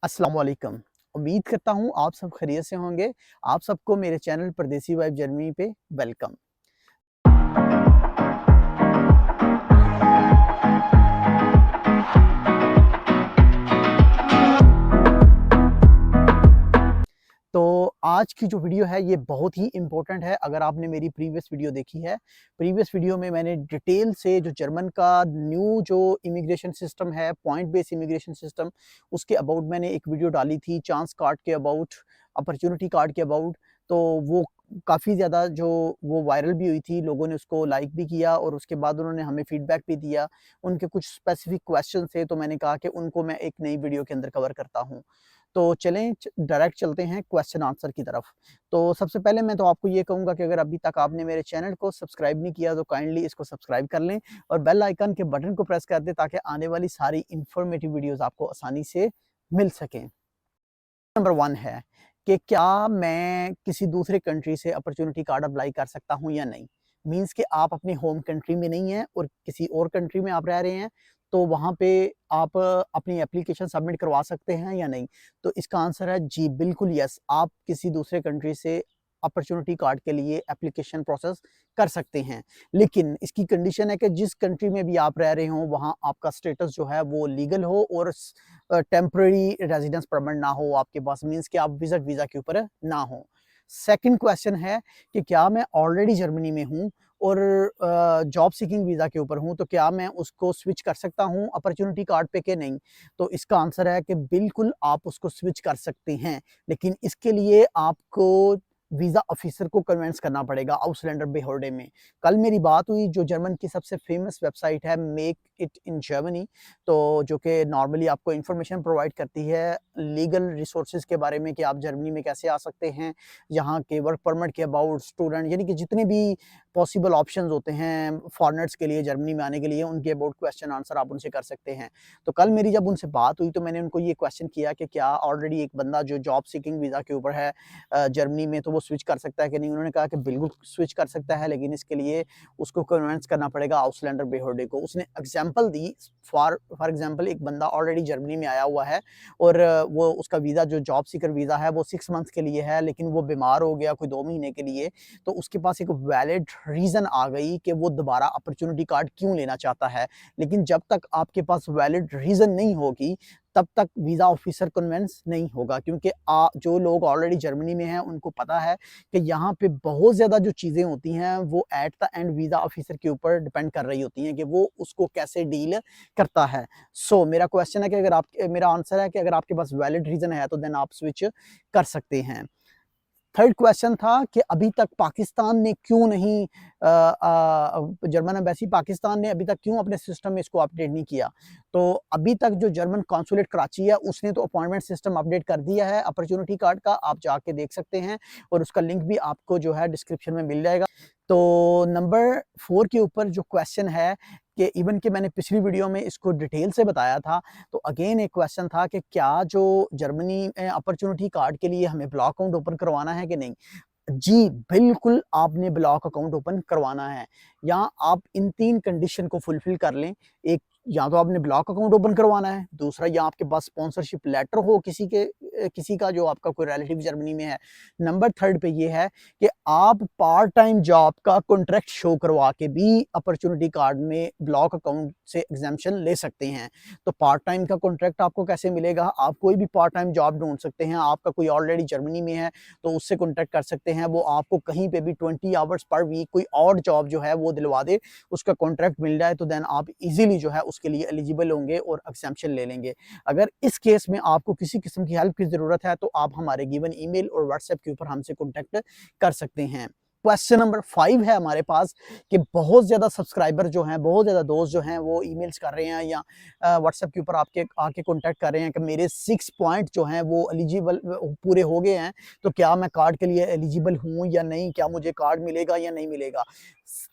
अस्सलाम वालेकुम। उम्मीद करता हूँ आप सब खैरियत से होंगे। आप सबको मेरे चैनल परदेसी वाइब जर्मनी पे वेलकम। तो आज की जो वीडियो है ये बहुत ही इम्पोर्टेंट है। अगर आपने मेरी प्रीवियस वीडियो देखी है, प्रीवियस वीडियो में मैंने डिटेल से जो जर्मन का न्यू जो इमिग्रेशन सिस्टम है, पॉइंट बेस्ड इमिग्रेशन सिस्टम, उसके अबाउट मैंने एक वीडियो डाली थी, चांस कार्ड के अबाउट, अपॉर्चुनिटी कार्ड के अबाउट। तो वो काफ़ी ज़्यादा जो वो वायरल भी हुई थी, लोगों ने उसको लाइक भी किया और उसके बाद उन्होंने हमें फीडबैक भी दिया। उनके कुछ स्पेसिफिक क्वेश्चन थे, तो मैंने कहा कि उनको मैं एक नई वीडियो के अंदर कवर करता हूँ। तो चलें डायरेक्ट चलते हैं क्वेश्चन आंसर की तरफ। तो सबसे पहले मैं तो आपको ये कहूँगा कि अगर अभी तक आपने मेरे चैनल को सब्सक्राइब नहीं किया तो काइंडली इसको सब्सक्राइब कर लें और बेल आइकन के बटन को प्रेस कर दें ताकि आने वाली सारी इन्फॉर्मेटिव वीडियोस आपको आसानी से मिल सकें। नंबर 1 है कि क्या मैं किसी दूसरे कंट्री से अपॉर्चुनिटी कार्ड अप्लाई कर सकता हूँ या नहीं? मीन्स कि आप अपने होम कंट्री में नहीं हैं और किसी और कंट्री में आप रह रहे हैं, तो वहाँ पे आप अपनी एप्लीकेशन सबमिट करवा सकते हैं या नहीं? तो इसका आंसर है जी, बिल्कुल यस। आप किसी दूसरे कंट्री से अपॉर्चुनिटी कार्ड के लिए एप्लीकेशन प्रोसेस कर सकते हैं। लेकिन इसकी कंडीशन है कि जिस कंट्री में भी आप रह रहे हों, वहाँ आपका स्टेटस जो है वो लीगल हो और टेम्परेरी रेजिडेंस परमिट ना हो आपके पास, मीन्स कि आप विजिट वीज़ा के ऊपर ना हो। सेकंड क्वेश्चन है कि क्या मैं ऑलरेडी जर्मनी में हूँ और जॉब सीकिंग वीज़ा के ऊपर हूँ, तो क्या मैं उसको स्विच कर सकता हूँ अपॉर्चुनिटी कार्ड पे कि नहीं? तो इसका आंसर है कि बिल्कुल आप उसको स्विच कर सकते हैं, लेकिन इसके लिए आपको वीज़ा ऑफिसर को कन्विंस करना पड़ेगा आउसलैंडर बेहोर्डे में। कल मेरी बात हुई जो जर्मन की सबसे फेमस वेबसाइट है मेक इट इन जर्मनी, तो जो कि नॉर्मली आपको इन्फॉर्मेशन प्रोवाइड करती है लीगल रिसोर्सेज के बारे में कि आप जर्मनी में कैसे आ सकते हैं, यहाँ के वर्क परमिट के अबाउट, स्टूडेंट, यानी कि जितने भी पॉसिबल ऑप्शंस होते हैं फॉरेनर्स के लिए जर्मनी में आने के लिए, उनके अबाउट क्वेश्चन आंसर आप उनसे कर सकते हैं। तो कल मेरी जब उनसे बात हुई तो मैंने उनको ये क्वेश्चन किया कि क्या ऑलरेडी एक बंदा जो जॉब सीकिंग वीज़ा के ऊपर है जर्मनी में, तो वो स्विच कर सकता है कि नहीं? उन्होंने कहा कि बिल्कुल स्विच कर सकता है, लेकिन इसके लिए उसको कन्विंस करना पड़ेगा आउसलैंडर बेहोर्डे को। उसने एग्जांपल दी, फॉर एग्जांपल एक बंदा ऑलरेडी जर्मनी में आया हुआ है और वो उसका वीज़ा जो जॉब सीकर वीज़ा है वो 6 मंथ्स के लिए है, लेकिन वो बीमार हो गया कोई 2 महीने के लिए, तो उसके पास एक वैलिड रीज़न आ गई कि वो दोबारा अपॉर्चुनिटी कार्ड क्यों लेना चाहता है। लेकिन जब तक आपके पास वैलिड रीज़न नहीं होगी, तब तक वीज़ा ऑफिसर कन्विंस नहीं होगा, क्योंकि जो लोग ऑलरेडी जर्मनी में हैं उनको पता है कि यहाँ पे बहुत ज़्यादा जो चीज़ें होती हैं वो at the end visa officer के ऊपर डिपेंड कर रही होती हैं कि वो उसको कैसे डील करता है। मेरा क्वेश्चन है कि अगर आप मेरा आंसर है कि अगर आपके पास वैलिड रीज़न है तो देन आप स्विच कर सकते हैं। थर्ड क्वेश्चन था कि अभी तक पाकिस्तान ने क्यों नहीं जर्मन एम्बेसी पाकिस्तान ने अभी तक क्यों अपने सिस्टम में इसको अपडेट नहीं किया? तो अभी तक जो जर्मन कॉन्सुलेट कराची है उसने तो अपॉइंटमेंट सिस्टम अपडेट कर दिया है अपॉर्चुनिटी कार्ड का, आप जाके देख सकते हैं और उसका लिंक भी आपको जो है डिस्क्रिप्शन में मिल जाएगा। तो नंबर 4 के ऊपर जो क्वेश्चन है कि इवन कि मैंने पिछली वीडियो में इसको डिटेल से बताया था, तो अगेन एक क्वेश्चन था कि क्या जो जर्मनी में अपॉर्चुनिटी कार्ड के लिए हमें ब्लॉक अकाउंट ओपन करवाना है कि नहीं? जी, बिल्कुल आपने ब्लॉक अकाउंट ओपन करवाना है। यहाँ आप इन 3 कंडीशन को फुलफिल कर लें। एक, या तो आपने ब्लॉक अकाउंट ओपन करवाना है, दूसरा या आपके पास स्पॉन्सरशिप लेटर हो किसी का जो आपका कोई रिलेटिव जर्मनी में है। नंबर 3 पे ये है कि आप पार्ट टाइम जॉब का कॉन्ट्रैक्ट शो करवा के भी अपॉर्चुनिटी कार्ड में ब्लॉक अकाउंट से एग्ज़ेम्पशन ले सकते हैं। तो पार्ट टाइम का कॉन्ट्रैक्ट आपको कैसे मिलेगा? आप कोई भी पार्ट टाइम जॉब ढूँढ सकते हैं। आपका कोई ऑलरेडी जर्मनी में है तो उससे कॉन्टैक्ट कर सकते हैं, वो आपको कहीं पे भी 20 आवर्स पर वीक कोई और जॉब जो है वो दिलवा दे, उसका कॉन्ट्रैक्ट मिल जाए, तो देन आप इजीली जो है उसके लिए एलिजिबल होंगे और एग्जेम्पशन ले लेंगे। अगर इस केस में आपको किसी किस्म की हेल्प की ज़रूरत है तो आप हमारे गिवन ईमेल और व्हाट्सएप के ऊपर हमसे कॉन्टैक्ट कर सकते हैं। क्वेश्चन नंबर 5 है हमारे पास कि बहुत ज़्यादा सब्सक्राइबर जो हैं, बहुत ज़्यादा दोस्त जो हैं वो ईमेल्स कर रहे हैं या व्हाट्सएप के ऊपर आपके आके कॉन्टैक्ट कर रहे हैं कि मेरे 6 पॉइंट जो हैं वो एलिजिबल पूरे हो गए हैं, तो क्या मैं कार्ड के लिए एलिजिबल हूँ या नहीं? क्या मुझे कार्ड मिलेगा या नहीं मिलेगा?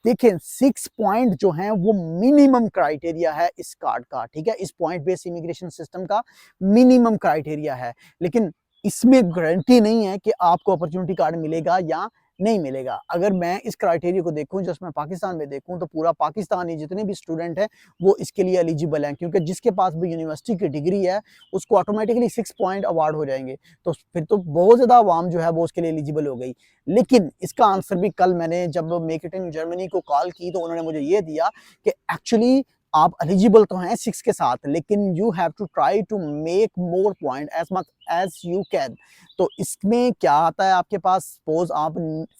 देखिए 6 पॉइंट जो हैं वो मिनिमम क्राइटेरिया है इस कार्ड का, ठीक है? इस पॉइंट बेस्ड इमिग्रेशन सिस्टम का मिनिमम क्राइटेरिया है। लेकिन इसमें गारंटी नहीं है कि आपको अपॉर्चुनिटी कार्ड मिलेगा या नहीं मिलेगा। अगर मैं इस क्राइटेरिया को देखूँ, जस्ट मैं पाकिस्तान में देखूँ, तो पूरा पाकिस्तान ही जितने भी स्टूडेंट हैं वो इसके लिए एलिजिबल हैं, क्योंकि जिसके पास भी यूनिवर्सिटी की डिग्री है उसको ऑटोमेटिकली 6 पॉइंट अवार्ड हो जाएंगे। तो फिर तो बहुत ज़्यादा आवाम जो है वो उसके लिए एलिजिबल हो गई। लेकिन इसका आंसर भी कल मैंने जब मेक इट इन जर्मनी को कॉल की तो उन्होंने मुझे ये दिया कि एक्चुअली आप एलिजिबल तो हैं 6 के साथ, लेकिन you have to try to make more point as much as you can. तो इसमें क्या आता है, आपके पास सपोज आप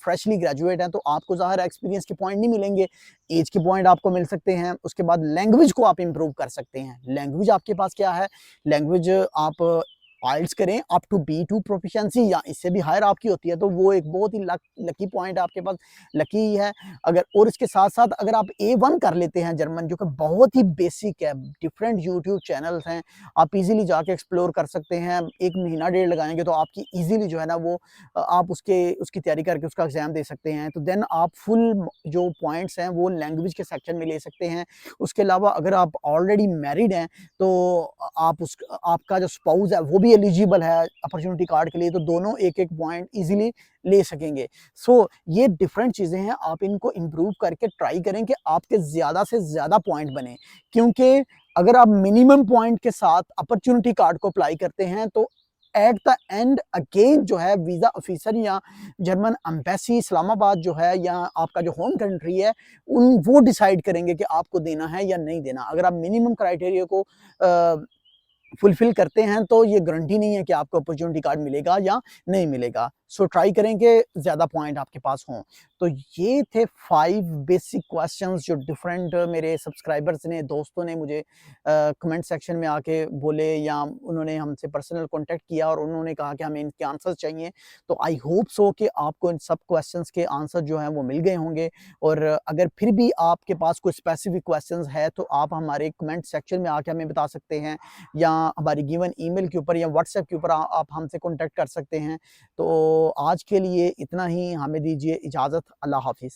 फ्रेशली ग्रेजुएट हैं तो आपको ज़ाहिर एक्सपीरियंस के पॉइंट नहीं मिलेंगे, एज के पॉइंट आपको मिल सकते हैं। उसके बाद लैंग्वेज को आप इंप्रूव कर सकते हैं। लैंग्वेज आपके पास क्या है, लैंग्वेज आप आइल्स करें अप टू B2 प्रोफिशिएंसी या इससे भी हायर आपकी होती है, तो वो एक बहुत ही लकी पॉइंट आपके पास, लकी ही है। अगर और इसके साथ साथ अगर आप A1 कर लेते हैं जर्मन, जो कि बहुत ही बेसिक है, डिफरेंट यूट्यूब चैनल्स हैं, आप इजीली जाके एक्सप्लोर कर सकते हैं। 1 महीना डेढ़ लगाएंगे तो आपकी इजीली जो है ना वो आप उसकी तैयारी करके उसका एग्जाम दे सकते हैं। तो देन आप फुल जो पॉइंट्स हैं वो लैंग्वेज के सेक्शन में ले सकते हैं। उसके अलावा अगर आप ऑलरेडी मैरिड हैं तो आपका जो स्पाउस है वो भी एलिजिबल है अपॉर्चुनिटी कार्ड के लिए, तो दोनों एक एक पॉइंट इजीली ले सकेंगे। सो ये डिफरेंट चीज़ें हैं, आप इनको इम्प्रूव करके ट्राई करें कि आपके ज़्यादा से ज़्यादा पॉइंट बने, क्योंकि अगर आप मिनिमम पॉइंट के साथ अपॉर्चुनिटी कार्ड को अप्लाई करते हैं तो एट द एंड अगेन जो है वीज़ा ऑफिसर या जर्मन एम्बेसी इस्लामाबाद जो है या आपका जो होम कंट्री है वो डिसाइड करेंगे कि आपको देना है या नहीं देना। अगर आप मिनिमम क्राइटेरिया को फुलफिल करते हैं तो ये गारंटी नहीं है कि आपको अपॉर्चुनिटी कार्ड मिलेगा या नहीं मिलेगा। सो ट्राई करें कि ज़्यादा पॉइंट आपके पास हों। तो ये थे 5 बेसिक क्वेश्चंस जो डिफरेंट मेरे सब्सक्राइबर्स ने, दोस्तों ने मुझे कमेंट सेक्शन में आके बोले या उन्होंने हमसे पर्सनल कॉन्टैक्ट किया और उन्होंने कहा कि हमें इनके आंसर चाहिए। तो आई होप सो कि आपको इन सब क्वेश्चंस के आंसर जो हैं वो मिल गए होंगे। और अगर फिर भी आपके पास कोई स्पेसिफिक क्वेश्चंस है तो आप हमारे कमेंट सेक्शन में आके हमें बता सकते हैं, या हमारी गिवन ईमेल के ऊपर या व्हाट्सएप के ऊपर आप हमसे कॉन्टैक्ट कर सकते हैं। तो आज के लिए इतना ही, हमें दीजिए इजाज़त। अल्लाह हाफ़िज़।